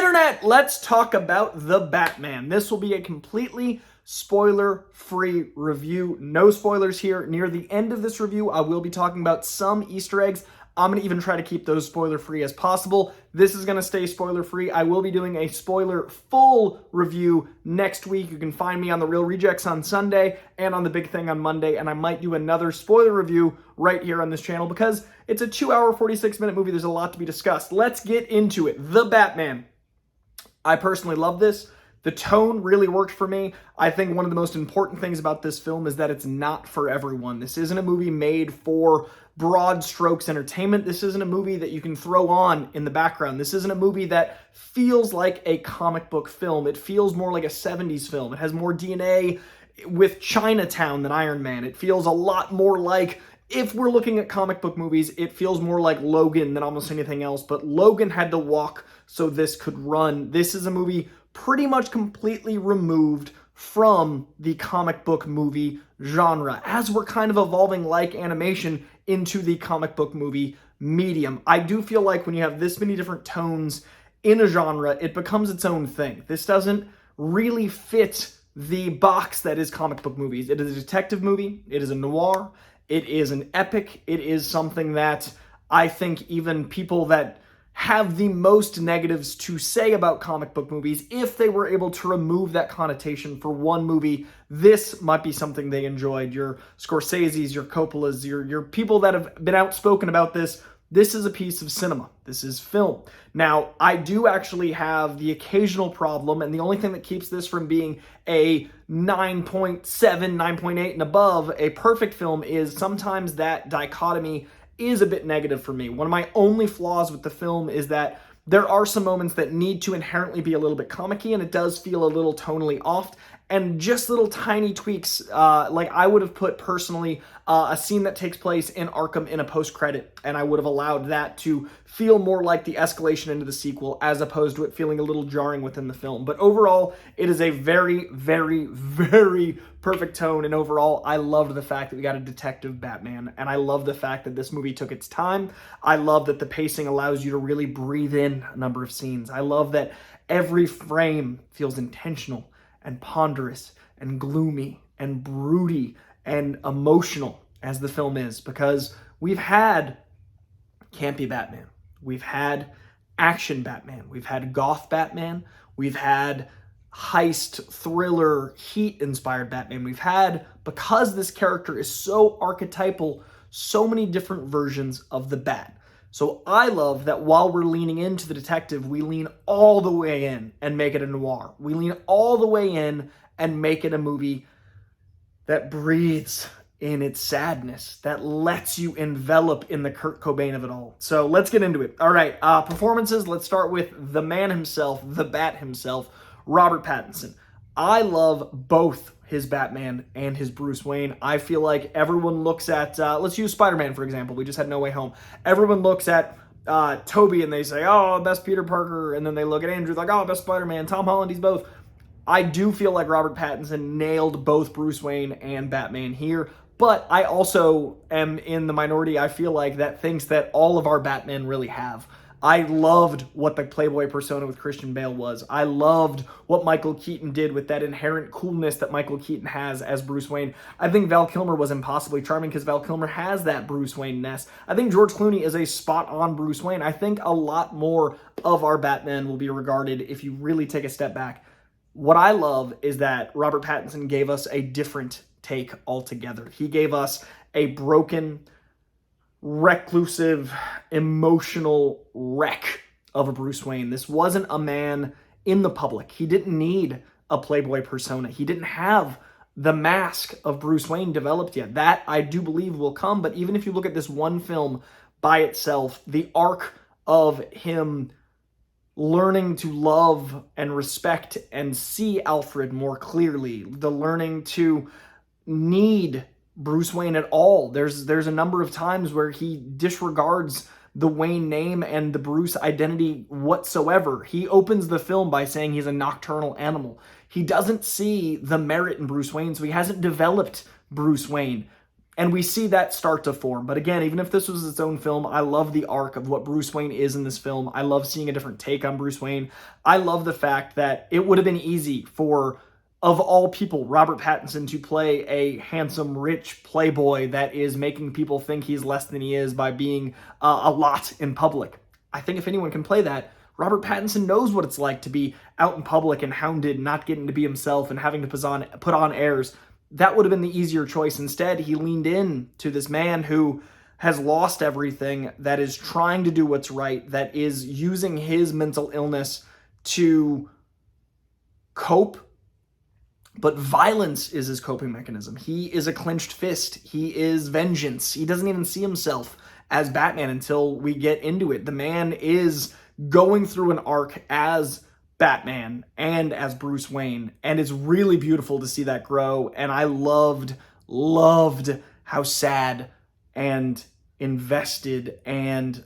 Internet, let's talk about The Batman. This will be a completely spoiler-free review. No spoilers here. Near the end of this review, I will be talking about some Easter eggs. I'm going to even try to keep those spoiler-free as possible. This is going to stay spoiler-free. I will be doing a spoiler-full review next week. You can find me on The Real Rejects on Sunday and on The Big Thing on Monday, and I might do another spoiler review right here on this channel because it's a 2-hour, 46-minute movie. There's a lot to be discussed. Let's get into it. The Batman. I personally love this. The tone really worked for me. I think one of the most important things about this film is that it's not for everyone. This isn't a movie made for broad strokes entertainment. This isn't a movie that you can throw on in the background. This isn't a movie that feels like a comic book film. It feels more like a 70s film. It has more DNA with Chinatown than Iron Man. It feels a lot more like, if we're looking at comic book movies, it feels more like Logan than almost anything else. But Logan had to walk so this could run. This is a movie pretty much completely removed from the comic book movie genre, as we're kind of evolving like animation into the comic book movie medium. I do feel like when you have this many different tones in a genre, it becomes its own thing. This doesn't really fit the box that is comic book movies. It is a detective movie. It is a noir. It is an epic. It is something that I think even people that have the most negatives to say about comic book movies, if they were able to remove that connotation for one movie, this might be something they enjoyed. Your Scorsese's, your Coppola's, your people that have been outspoken about this. This is a piece of cinema. This is film. Now, I do actually have the occasional problem, and the only thing that keeps this from being a 9.7, 9.8 and above, a perfect film, is sometimes that dichotomy is a bit negative for me. One of my only flaws with the film is that there are some moments that need to inherently be a little bit comic-y, and it does feel a little tonally off, and just little tiny tweaks. Like I would have put personally a scene that takes place in Arkham in a post-credit, and I would have allowed that to feel more like the escalation into the sequel as opposed to it feeling a little jarring within the film. But overall, it is a very, very, very perfect tone, and overall, I loved the fact that we got a detective Batman, and I love the fact that this movie took its time. I love that the pacing allows you to really breathe in a number of scenes. I love that every frame feels intentional and ponderous and gloomy and broody and emotional as the film is, because we've had campy Batman, we've had action Batman, we've had goth Batman, we've had heist, thriller, heat-inspired Batman. We've had, because this character is so archetypal, so many different versions of the Bat. So I love that while we're leaning into the detective, we lean all the way in and make it a noir. We lean all the way in and make it a movie that breathes in its sadness, that lets you envelop in the Kurt Cobain of it all. So let's get into it. All right, performances. Let's start with the man himself, the Bat himself, Robert Pattinson. I love both his Batman and his Bruce Wayne. I feel like everyone looks at, let's use Spider-Man for example. We just had No Way Home. Everyone looks at Toby and they say, oh, best Peter Parker. And then they look at Andrew like, oh, best Spider-Man. Tom Holland, he's both. I do feel like Robert Pattinson nailed both Bruce Wayne and Batman here. But I also am in the minority, I feel like, that thinks that all of our Batman really have. I loved what the Playboy persona with Christian Bale was. I loved what Michael Keaton did with that inherent coolness that Michael Keaton has as Bruce Wayne. I think Val Kilmer was impossibly charming because Val Kilmer has that Bruce Wayne-ness. I think George Clooney is a spot-on Bruce Wayne. I think a lot more of our Batman will be regarded if you really take a step back. What I love is that Robert Pattinson gave us a different take altogether. He gave us a broken, reclusive, emotional wreck of a Bruce Wayne. This wasn't a man in the public. He didn't need a Playboy persona. He didn't have the mask of Bruce Wayne developed yet. That, I do believe, will come, but even if you look at this one film by itself, the arc of him learning to love and respect and see Alfred more clearly, the learning to need Bruce Wayne at all. There's a number of times where he disregards the Wayne name and the Bruce identity whatsoever. He opens the film by saying he's a nocturnal animal. He doesn't see the merit in Bruce Wayne, so he hasn't developed Bruce Wayne. And we see that start to form. But again, even if this was its own film, I love the arc of what Bruce Wayne is in this film. I love seeing a different take on Bruce Wayne. I love the fact that it would have been easy for, of all people, Robert Pattinson to play a handsome, rich playboy that is making people think he's less than he is by being a lot in public. I think if anyone can play that, Robert Pattinson knows what it's like to be out in public and hounded, not getting to be himself and having to put on airs. That would have been the easier choice. Instead, he leaned in to this man who has lost everything, that is trying to do what's right, that is using his mental illness to cope. But violence is his coping mechanism. He is a clenched fist. He is vengeance. He doesn't even see himself as Batman until we get into it. The man is going through an arc as Batman and as Bruce Wayne, and it's really beautiful to see that grow. And I loved how sad and invested and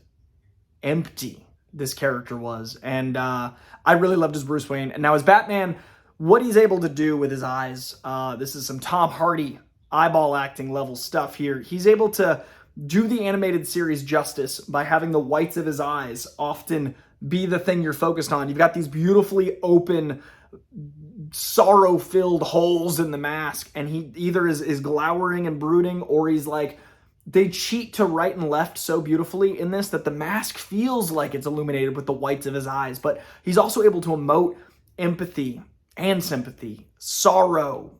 empty this character was. And I really loved his Bruce Wayne. And now as Batman, what he's able to do with his eyes, this is some Tom Hardy eyeball acting level stuff here. He's able to do the animated series justice by having the whites of his eyes often be the thing you're focused on. You've got these beautifully open, sorrow-filled holes in the mask, and he either is glowering and brooding, or he's like, they cheat to right and left so beautifully in this that the mask feels like it's illuminated with the whites of his eyes, but he's also able to emote empathy and sympathy, sorrow,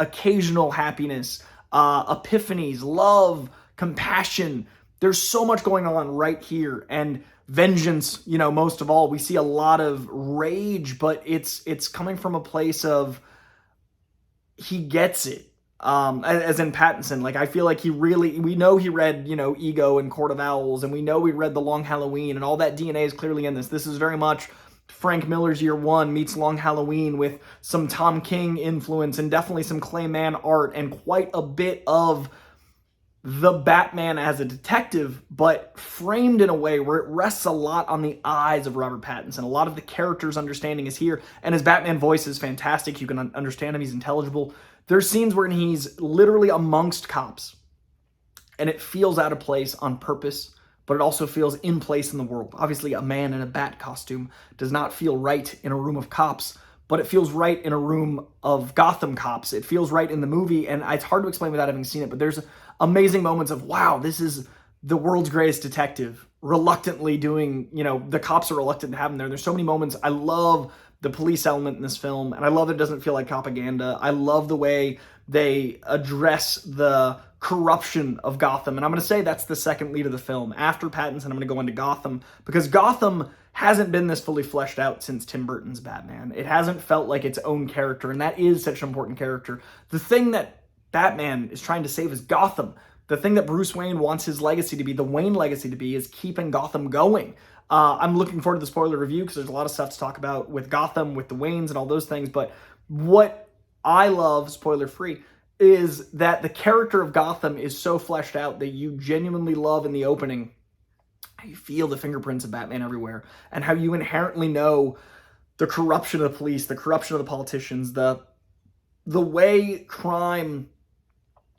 occasional happiness, epiphanies, love, compassion. There's so much going on right here. And vengeance, most of all, we see a lot of rage, but it's coming from a place of he gets it. As in Pattinson, like I feel like we know he read, Ego and Court of Owls, and we know we read The Long Halloween, and all that DNA is clearly in this. This is very much Frank Miller's Year One meets Long Halloween with some Tom King influence and definitely some Clayman art and quite a bit of the Batman as a detective, but framed in a way where it rests a lot on the eyes of Robert Pattinson. A lot of the character's understanding is here, and his Batman voice is fantastic. You can understand him. He's intelligible. There's scenes where he's literally amongst cops, and it feels out of place on purpose, but it also feels in place in the world. Obviously, a man in a bat costume does not feel right in a room of cops, but it feels right in a room of Gotham cops. It feels right in the movie, and it's hard to explain without having seen it, but there's amazing moments of, wow, this is the world's greatest detective reluctantly doing, the cops are reluctant to have him there. There's so many moments. I love the police element in this film, and I love it doesn't feel like propaganda. I love the way they address the corruption of Gotham, and I'm going to say that's the second lead of the film. After Pattinson, I'm going to go into Gotham, because Gotham hasn't been this fully fleshed out since Tim Burton's Batman. It hasn't felt like its own character, and that is such an important character. The thing that Batman is trying to save is Gotham. The thing that Bruce Wayne wants his legacy to be, the Wayne legacy to be, is keeping Gotham going. I'm looking forward to the spoiler review because there's a lot of stuff to talk about with Gotham, with the Waynes and all those things, but what I love, spoiler free, is that the character of Gotham is so fleshed out that you genuinely love in the opening. You feel the fingerprints of Batman everywhere, and how you inherently know the corruption of the police, the corruption of the politicians, the way crime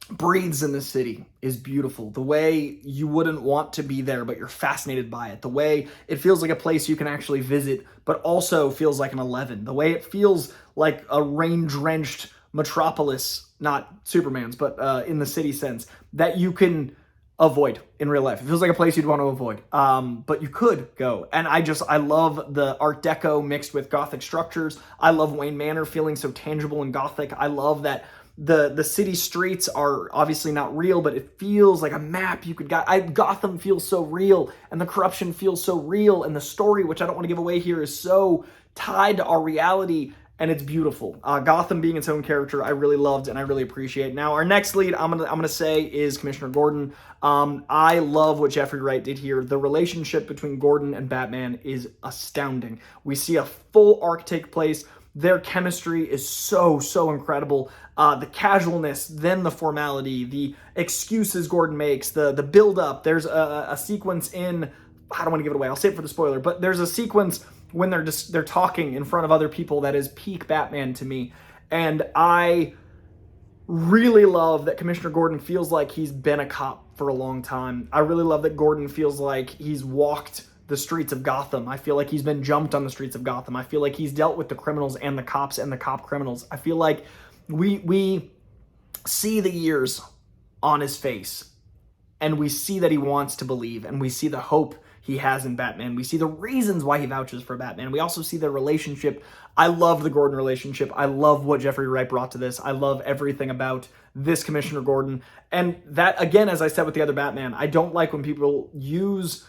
breathes in the city is beautiful. The way you wouldn't want to be there, but you're fascinated by it. The way it feels like a place you can actually visit, but also feels like an 11. The way it feels like a rain-drenched metropolis, not Superman's, but in the city sense, that you can avoid in real life. It feels like a place you'd want to avoid, but you could go. And I love the Art Deco mixed with Gothic structures. I love Wayne Manor feeling so tangible and Gothic. I love that the city streets are obviously not real, but it feels like a map you could Gotham feels so real, and the corruption feels so real, and the story, which I don't want to give away here, is so tied to our reality, and it's beautiful. Gotham being its own character, I really loved and I really appreciate. Now, our next lead, I'm gonna say, is Commissioner Gordon. I love what Jeffrey Wright did here. The relationship between Gordon and Batman is astounding. We see a full arc take place. Their chemistry is so incredible. The casualness, then the formality, the excuses Gordon makes, the build-up. There's a sequence in, I don't want to give it away, I'll save it for the spoiler, but there's a sequence when they're talking in front of other people that is peak Batman to me. And I really love that Commissioner Gordon feels like he's been a cop for a long time. I really love that Gordon feels like he's walked the streets of Gotham. I feel like he's been jumped on the streets of Gotham. I feel like he's dealt with the criminals and the cops and the cop criminals. I feel like we see the years on his face, and we see that he wants to believe, and we see the hope he has in Batman. We see the reasons why he vouches for Batman. We also see the relationship. I love the Gordon relationship. I love what Jeffrey Wright brought to this. I love everything about this Commissioner Gordon. And that, again, as I said with the other Batman, I don't like when people use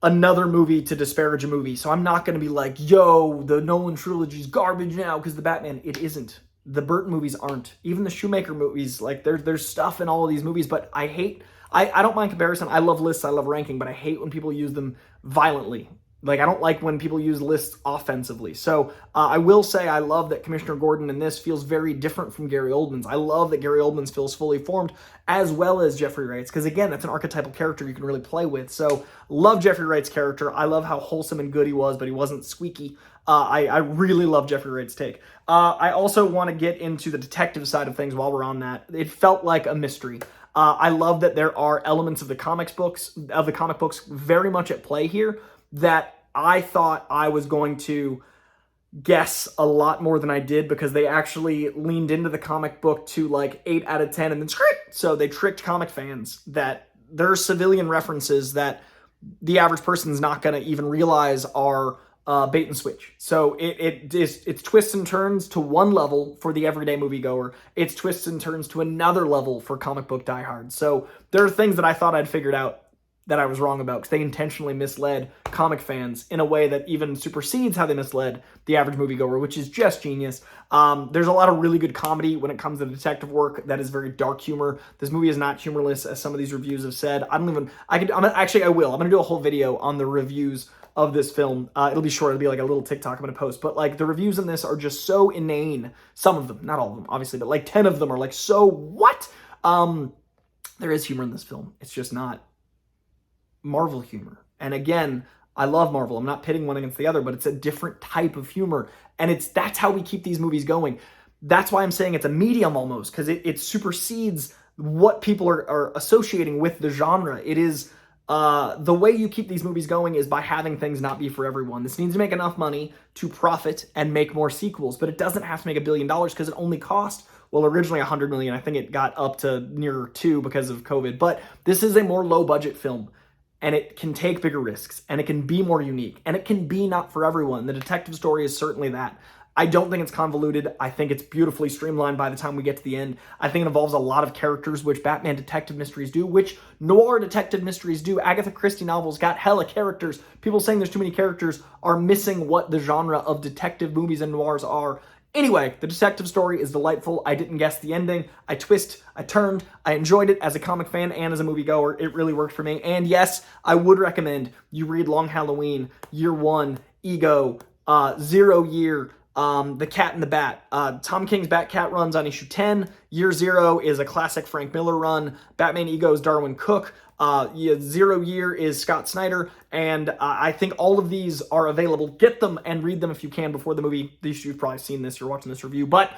another movie to disparage a movie. So I'm not going to be like, yo, the Nolan trilogy's garbage now because the Batman. It isn't. The Burton movies aren't. Even the Shoemaker movies, like there's stuff in all of these movies, but I don't mind comparison. I love lists, I love ranking, but I hate when people use them violently. Like, I don't like when people use lists offensively. So I will say I love that Commissioner Gordon in this feels very different from Gary Oldman's. I love that Gary Oldman's feels fully formed, as well as Jeffrey Wright's, because again, that's an archetypal character you can really play with. So love Jeffrey Wright's character. I love how wholesome and good he was, but he wasn't squeaky. I really love Jeffrey Wright's take. I also want to get into the detective side of things while we're on that. It felt like a mystery. I love that there are elements of the comic books very much at play here that I thought I was going to guess a lot more than I did, because they actually leaned into the comic book to like 8 out of 10 and then script. So they tricked comic fans that there are civilian references that the average person's not going to even realize are bait and switch. So it's twists and turns to one level for the everyday moviegoer. It's twists and turns to another level for comic book diehards. So there are things that I thought I'd figured out that I was wrong about, because they intentionally misled comic fans in a way that even supersedes how they misled the average moviegoer, which is just genius. There's a lot of really good comedy when it comes to detective work that is very dark humor. This movie is not humorless, as some of these reviews have said. I will. I'm going to do a whole video on the reviews of this film. It'll be short. It'll be like a little TikTok I'm going to post. But like, the reviews in this are just so inane. Some of them, not all of them, obviously, but like 10 of them are like, so what? There is humor in this film. It's just not Marvel humor. And again, I love Marvel. I'm not pitting one against the other, but it's a different type of humor. And that's how we keep these movies going. That's why I'm saying it's a medium almost, because it supersedes what people are associating with the genre. It is the way you keep these movies going is by having things not be for everyone. This needs to make enough money to profit and make more sequels, but it doesn't have to make $1 billion, because it only cost, well, originally $100 million. I think it got up to near 2 because of COVID, but this is a more low budget film. And it can take bigger risks, and it can be more unique, and it can be not for everyone. The detective story is certainly that. I don't think it's convoluted. I think it's beautifully streamlined by the time we get to the end. I think it involves a lot of characters, which Batman detective mysteries do, which noir detective mysteries do. Agatha Christie novels got hella characters. People saying there's too many characters are missing what the genre of detective movies and noirs are. Anyway, the detective story is delightful. I didn't guess the ending. I turned. I enjoyed it as a comic fan and as a moviegoer. It really worked for me. And yes, I would recommend you read Long Halloween, Year One, Ego, 0 Year, The Cat and the Bat. Tom King's Bat-Cat runs on issue 10. Year 0 is a classic Frank Miller run. Batman Ego's Darwin Cook. 0 Year is Scott Snyder, and I think all of these are available. Get them and read them if you can before the movie. You've probably seen this, you're watching this review, but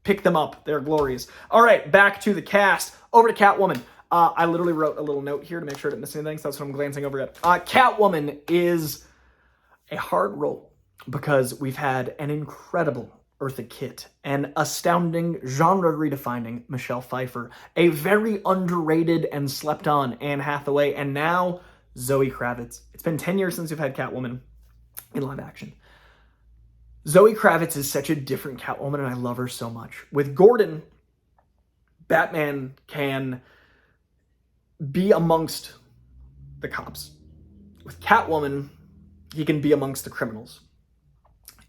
pick them up. They're glorious. All right, back to the cast. Over to Catwoman. I literally wrote a little note here to make sure I didn't miss anything, so that's what I'm glancing over at. Catwoman is a hard role, because we've had an incredible Eartha Kitt, an astounding, genre-redefining Michelle Pfeiffer, a very underrated and slept-on Anne Hathaway, and now Zoe Kravitz. It's been 10 years since we've had Catwoman in live action. Zoe Kravitz is such a different Catwoman, and I love her so much. With Gordon, Batman can be amongst the cops. With Catwoman, he can be amongst the criminals.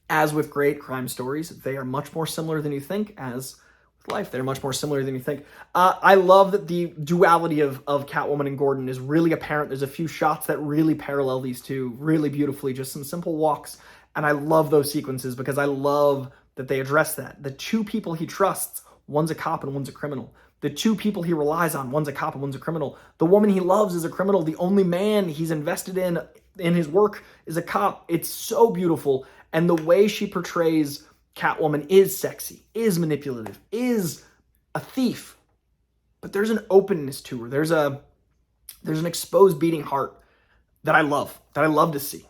As with great crime stories, they are much more similar than you think. As with life, they're much more similar than you think. I love that the duality of Catwoman and Gordon is really apparent. There's a few shots that really parallel these two really beautifully, just some simple walks. And I love those sequences, because I love that they address that. The two people he trusts, one's a cop and one's a criminal. The two people he relies on, one's a cop and one's a criminal. The woman he loves is a criminal. The only man he's invested in his work is a cop. It's so beautiful. And the way she portrays Catwoman is sexy, is manipulative, is a thief, but there's an openness to her. There's an exposed beating heart that I love to see.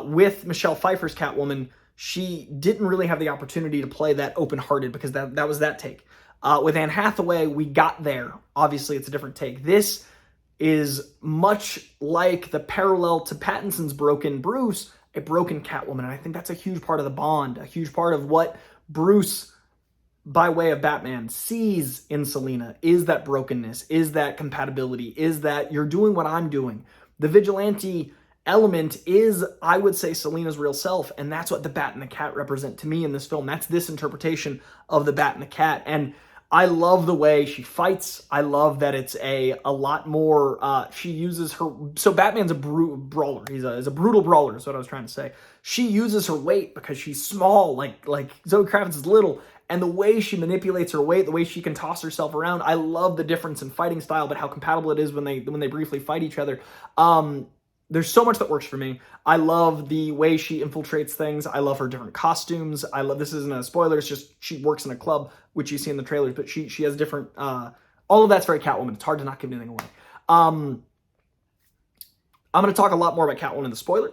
With Michelle Pfeiffer's Catwoman, she didn't really have the opportunity to play that open-hearted because that was that take. With Anne Hathaway, we got there. Obviously, it's a different take. This is much like the parallel to Pattinson's broken Bruce, a broken Catwoman. And I think that's a huge part of the bond, a huge part of what Bruce, by way of Batman, sees in Selina, is that brokenness, is that compatibility, is that you're doing what I'm doing. The vigilante element is, I would say, Selina's real self, and that's what the Bat and the Cat represent to me in this film. That's this interpretation of the Bat and the Cat, and I love the way she fights. I love that it's a lot more, she uses her, so Batman's a brawler. He's a brutal brawler is what I was trying to say. She uses her weight because she's small, like Zoe Kravitz is little, and the way she manipulates her weight, the way she can toss herself around, I love the difference in fighting style, but how compatible it is when they briefly fight each other. There's so much that works for me. I love the way she infiltrates things. I love her different costumes. I love, this isn't a spoiler, it's just she works in a club, which you see in the trailers, but she has different, all of that's very Catwoman. It's hard to not give anything away. I'm going to talk a lot more about Catwoman in the spoiler,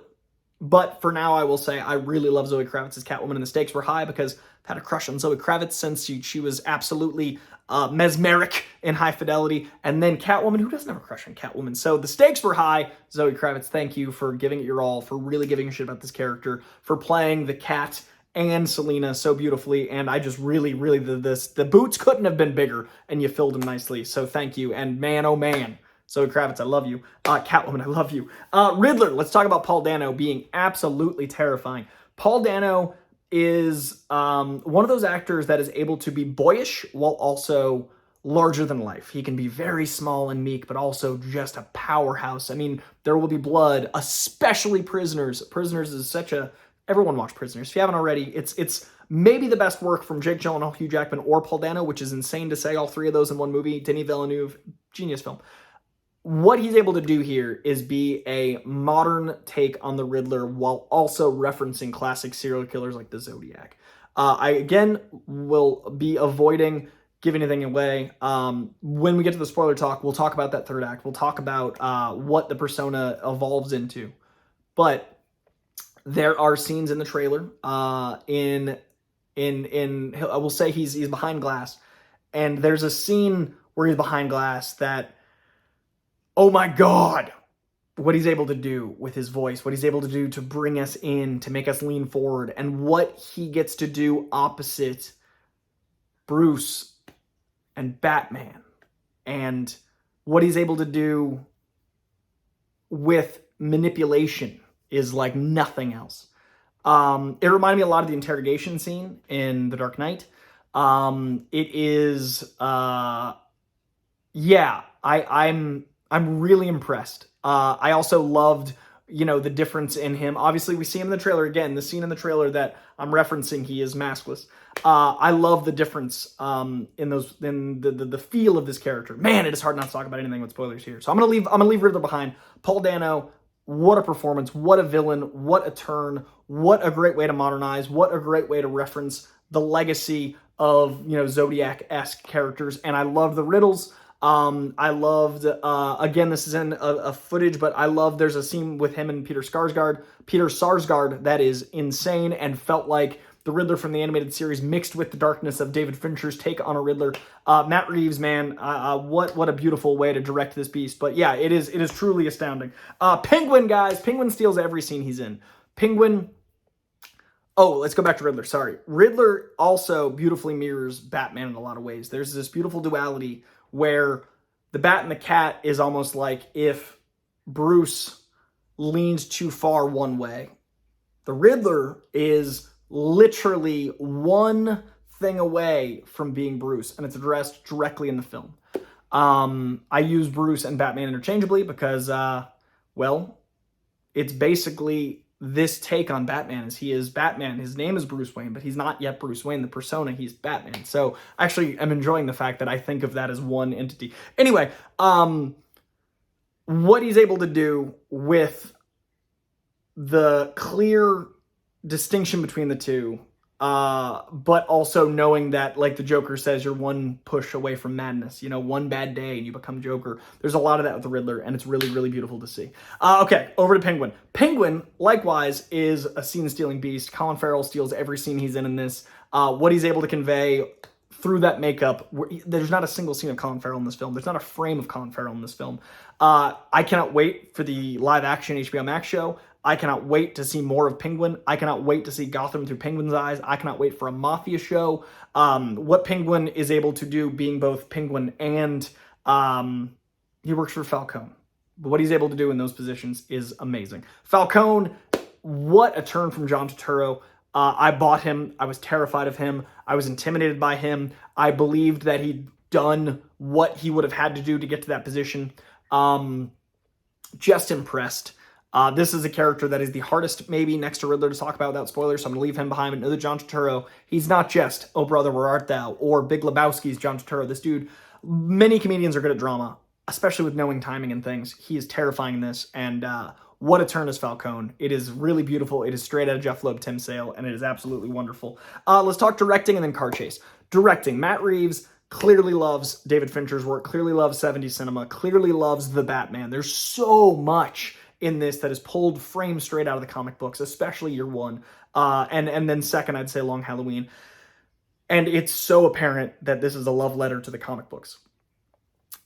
but for now I will say I really love Zoe Kravitz's Catwoman, and the stakes were high because I've had a crush on Zoe Kravitz since she was absolutely mesmeric in High Fidelity, and then Catwoman, who doesn't have a crush on Catwoman? So the stakes were high. Zoe Kravitz, thank you for giving it your all, for really giving a shit about this character, for playing the Cat and Selina so beautifully, and I just really, the boots couldn't have been bigger, and you filled them nicely, so thank you, and man, oh man, Zoe Kravitz, I love you. Catwoman, I love you. Riddler, let's talk about Paul Dano being absolutely terrifying. Paul Dano is one of those actors that is able to be boyish while also larger than life. He can be very small and meek, but also just a powerhouse. I mean, There Will Be Blood, especially Prisoners. Prisoners is such a... Everyone watch Prisoners. If you haven't already, it's maybe the best work from Jake Gyllenhaal, Hugh Jackman, or Paul Dano, which is insane to say, all three of those in one movie. Denis Villeneuve, genius film. What he's able to do here is be a modern take on the Riddler while also referencing classic serial killers like the Zodiac. I, again, will be avoiding giving anything away. When we get to the spoiler talk, we'll talk about that third act. We'll talk about what the persona evolves into. But there are scenes in the trailer, I will say he's behind glass, and there's a scene where he's behind glass that, oh my God, what he's able to do with his voice, what he's able to do to bring us in, to make us lean forward, and what he gets to do opposite Bruce and Batman, and what he's able to do with manipulation is like nothing else. It reminded me a lot of the interrogation scene in The Dark Knight. It is, yeah, I'm really impressed. I also loved, the difference in him. Obviously, we see him in the trailer again. The scene in the trailer that I'm referencing, he is maskless. I love the difference in the feel of this character. Man, it is hard not to talk about anything with spoilers here. So I'm gonna leave Riddler behind. Paul Dano, what a performance! What a villain! What a turn! What a great way to modernize! What a great way to reference the legacy of Zodiac-esque characters. And I love the riddles. I loved, again, this is in a footage, but I love, there's a scene with him and Peter Sarsgaard that is insane and felt like the Riddler from the animated series mixed with the darkness of David Fincher's take on a Riddler. Matt Reeves, man, what a beautiful way to direct this beast. But yeah, it is truly astounding. Penguin, guys, Penguin steals every scene he's in. Penguin, oh, let's go back to Riddler, sorry. Riddler also beautifully mirrors Batman in a lot of ways. There's this beautiful duality where the Bat and the Cat is almost like if Bruce leans too far one way. The Riddler is literally one thing away from being Bruce, and it's addressed directly in the film. I use Bruce and Batman interchangeably because, well, it's basically this take on Batman is he is Batman. His name is Bruce Wayne, but he's not yet Bruce Wayne. The persona, he's Batman. So actually, I'm enjoying the fact that I think of that as one entity. Anyway, what he's able to do with the clear distinction between the two but also knowing that, like the Joker says, you're one push away from madness. One bad day and you become Joker. There's a lot of that with the Riddler, and it's really, really beautiful to see. Okay, over to Penguin. Penguin, likewise, is a scene-stealing beast. Colin Farrell steals every scene he's in this. What he's able to convey through that makeup, there's not a single scene of Colin Farrell in this film. There's not a frame of Colin Farrell in this film. I cannot wait for the live-action HBO Max show. I cannot wait to see more of Penguin. I cannot wait to see Gotham through Penguin's eyes. I cannot wait for a Mafia show. What Penguin is able to do, being both Penguin and he works for Falcone. But what he's able to do in those positions is amazing. Falcone, what a turn from John Turturro. I bought him. I was terrified of him. I was intimidated by him. I believed that he'd done what he would have had to do to get to that position. Just impressed. This is a character that is the hardest, maybe, next to Riddler to talk about without spoilers, so I'm going to leave him behind. But know that John Turturro, he's not just Oh Brother, Where Art Thou? Or Big Lebowski's John Turturro. This dude, many comedians are good at drama, especially with knowing timing and things. He is terrifying in this, and what a turn as Falcone. It is really beautiful. It is straight out of Jeff Loeb, Tim Sale, and it is absolutely wonderful. Let's talk directing and then car chase. Directing, Matt Reeves clearly loves David Fincher's work, clearly loves 70s cinema, clearly loves The Batman. There's so much in this that is pulled frame straight out of the comic books, especially year one. And then second, I'd say Long Halloween. And it's so apparent that this is a love letter to the comic books.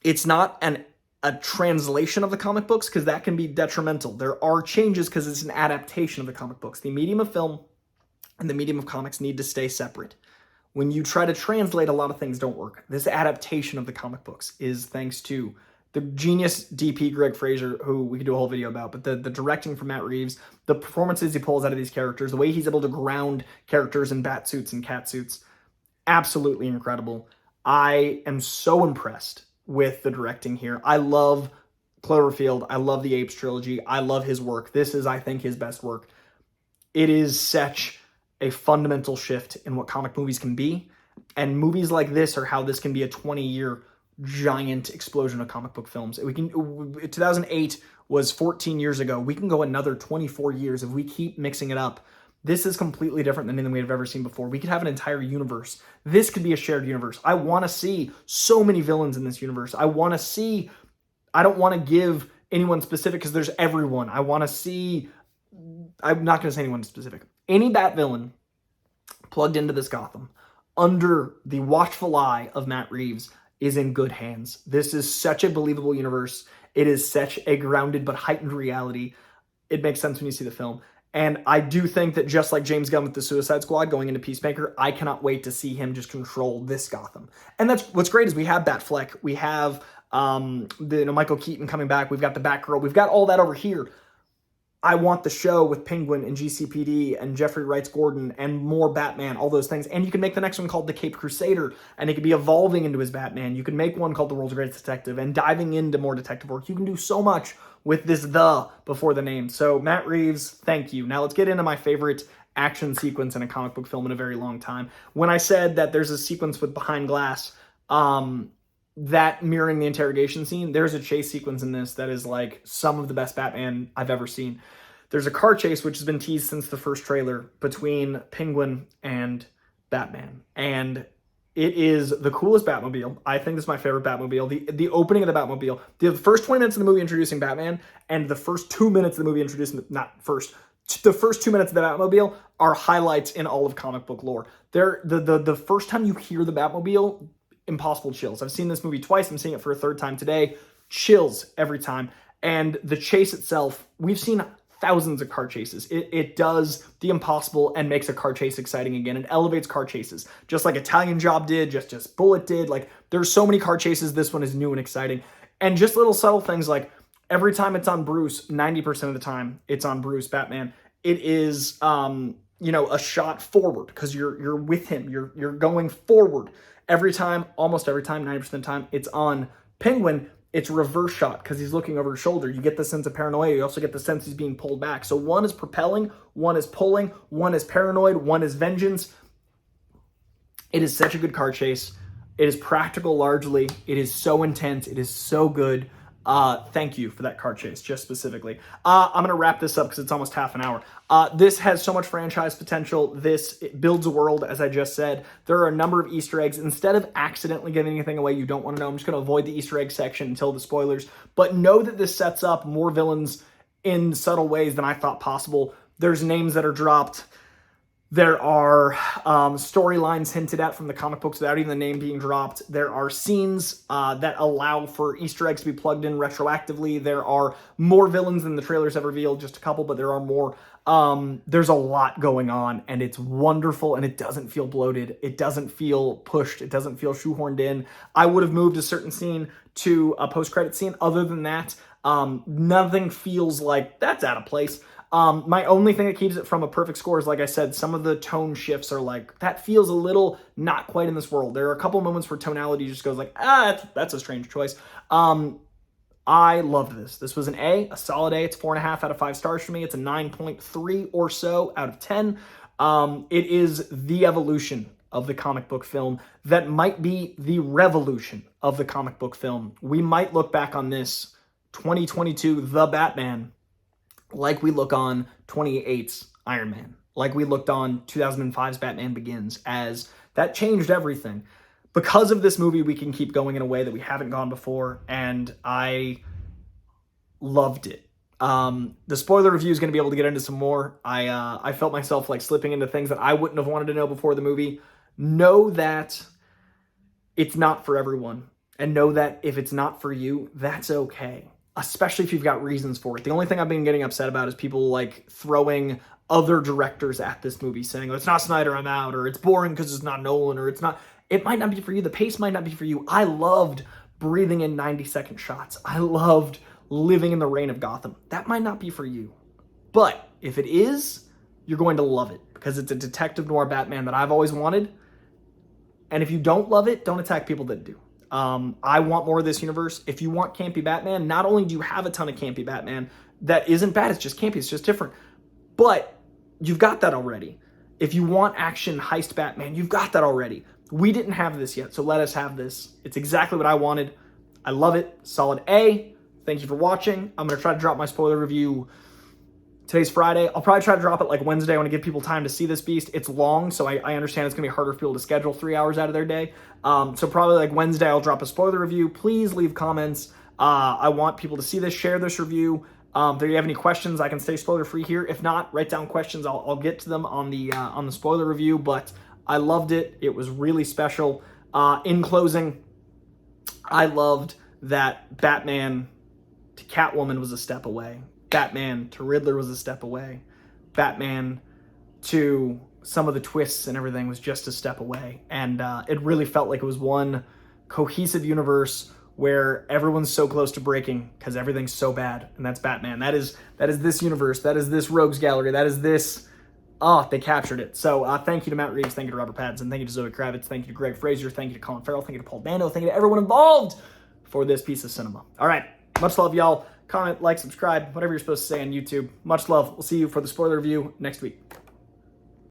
It's not a translation of the comic books, because that can be detrimental. There are changes because it's an adaptation of the comic books. The medium of film and the medium of comics need to stay separate. When you try to translate, a lot of things don't work. This adaptation of the comic books is thanks to the genius DP Greg Fraser, who we could do a whole video about, but the directing from Matt Reeves, the performances he pulls out of these characters, the way he's able to ground characters in bat suits and cat suits, absolutely incredible. I am so impressed with the directing here. I love Cloverfield. I love the Apes trilogy. I love his work. This is, I think, his best work. It is such a fundamental shift in what comic movies can be, and movies like this are how this can be a 20-year giant explosion of comic book films. 2008 was 14 years ago. We can go another 24 years if we keep mixing it up. This is completely different than anything we've ever seen before. We could have an entire universe. This could be a shared universe. I want to see so many villains in this universe. I don't want to give anyone specific because there's everyone. I want to see, I'm not going to say anyone specific. Any Bat villain plugged into this Gotham under the watchful eye of Matt Reeves is in good hands. This is such a believable universe. It is such a grounded but heightened reality. It makes sense when you see the film. And I do think that just like James Gunn with the Suicide Squad going into Peacemaker, I cannot wait to see him just control this Gotham. And that's what's great is we have Batfleck, we have Michael Keaton coming back, we've got the Batgirl, we've got all that over here. I want the show with Penguin and GCPD and Jeffrey Wright's Gordon and more Batman, all those things. And you can make the next one called the Caped Crusader, and it could be evolving into his Batman. You can make one called The World's Greatest Detective and diving into more detective work. You can do so much with this "the" before the name. So Matt Reeves, thank you. Now let's get into my favorite action sequence in a comic book film in a very long time. When I said that there's a sequence with Behind Glass, that mirroring the interrogation scene, there's a chase sequence in this that is like some of the best Batman I've ever seen. There's a car chase, which has been teased since the first trailer, between Penguin and Batman. And it is the coolest Batmobile. I think this is my favorite Batmobile. The opening of the Batmobile, the first 20 minutes of the movie introducing Batman, and the first 2 minutes of the movie introducing, the first 2 minutes of the Batmobile are highlights in all of comic book lore. The first time you hear the Batmobile, impossible chills. I've seen this movie twice. I'm seeing it for a third time today. Chills every time. And the chase itself, we've seen thousands of car chases. It does the impossible and makes a car chase exciting again. It elevates car chases, just like Italian Job did, just Bullet did. Like, there's so many car chases. This one is new and exciting. And just little subtle things like every time it's on Bruce, 90% of the time it's on Bruce, Batman, it is, a shot forward because you're with him. You're going forward. Almost every time, 90% of the time, it's on Penguin. It's reverse shot because he's looking over his shoulder. You get the sense of paranoia. You also get the sense he's being pulled back. So one is propelling, one is pulling, one is paranoid, one is vengeance. It is such a good car chase. It is practical largely. It is so intense. It is so good. Thank you for that car chase, just specifically. I'm going to wrap this up because it's almost half an hour. This has so much franchise potential. It builds a world, as I just said. There are a number of Easter eggs. Instead of accidentally giving anything away you don't want to know, I'm just going to avoid the Easter egg section until the spoilers. But know that this sets up more villains in subtle ways than I thought possible. There's names that are dropped. There are storylines hinted at from the comic books without even the name being dropped. There are scenes that allow for Easter eggs to be plugged in retroactively. There are more villains than the trailers have revealed, just a couple, but there are more. There's a lot going on, and it's wonderful, and it doesn't feel bloated. It doesn't feel pushed. It doesn't feel shoehorned in. I would have moved a certain scene to a post-credit scene. Other than that, nothing feels like that's out of place. My only thing that keeps it from a perfect score is, like I said, some of the tone shifts are like, that feels a little not quite in this world. There are a couple moments where tonality just goes like, that's a strange choice. I loved this. This was an A, a solid A. It's 4.5 out of 5 stars for me. It's a 9.3 or so out of 10. It is the evolution of the comic book film that might be the revolution of the comic book film. We might look back on this 2022, The Batman, like we look on 2008's Iron Man, like we looked on 2005's Batman Begins, as that changed everything. Because of this movie, we can keep going in a way that we haven't gone before, and I loved it. The spoiler review is going to be able to get into some more. I felt myself like slipping into things that I wouldn't have wanted to know before the movie. Know that it's not for everyone, and know that if it's not for you, that's okay. Especially if you've got reasons for it. The only thing I've been getting upset about is people like throwing other directors at this movie saying, oh, it's not Snyder, I'm out, or it's boring because it's not Nolan, or it's not. It might not be for you. The pace might not be for you. I loved breathing in 90-second shots. I loved living in the rain of Gotham. That might not be for you. But if it is, you're going to love it because it's a detective noir Batman that I've always wanted. And if you don't love it, don't attack people that do. I want more of this universe. If you want campy Batman, not only do you have a ton of campy Batman that isn't bad, it's just campy, it's just different, but you've got that already. If you want action heist Batman, you've got that already. We didn't have this yet, so let us have this. It's exactly what I wanted. I love it. Solid A. Thank you for watching. I'm going to try to drop my spoiler review. Today's Friday. I'll probably try to drop it like Wednesday. I want to give people time to see this beast. It's long, so I understand it's going to be harder for people to schedule 3 hours out of their day. So probably like Wednesday, I'll drop a spoiler review. Please leave comments. I want people to see this, share this review. If you have any questions, I can stay spoiler free here. If not, write down questions. I'll get to them on the spoiler review. But I loved it. It was really special. In closing, I loved that Batman to Catwoman was a step away. Batman to Riddler was a step away. Batman to some of the twists and everything was just a step away. And it really felt like it was one cohesive universe where everyone's so close to breaking because everything's so bad. And that's Batman. That is this universe. That is this rogues gallery. That is this. They captured it. So thank you to Matt Reeves. Thank you to Robert Pattinson. Thank you to Zoe Kravitz. Thank you to Greg Fraser. Thank you to Colin Farrell. Thank you to Paul Dano. Thank you to everyone involved for this piece of cinema. All right. Much love, y'all. Comment, like, subscribe, whatever you're supposed to say on YouTube. Much love. We'll see you for the spoiler review next week.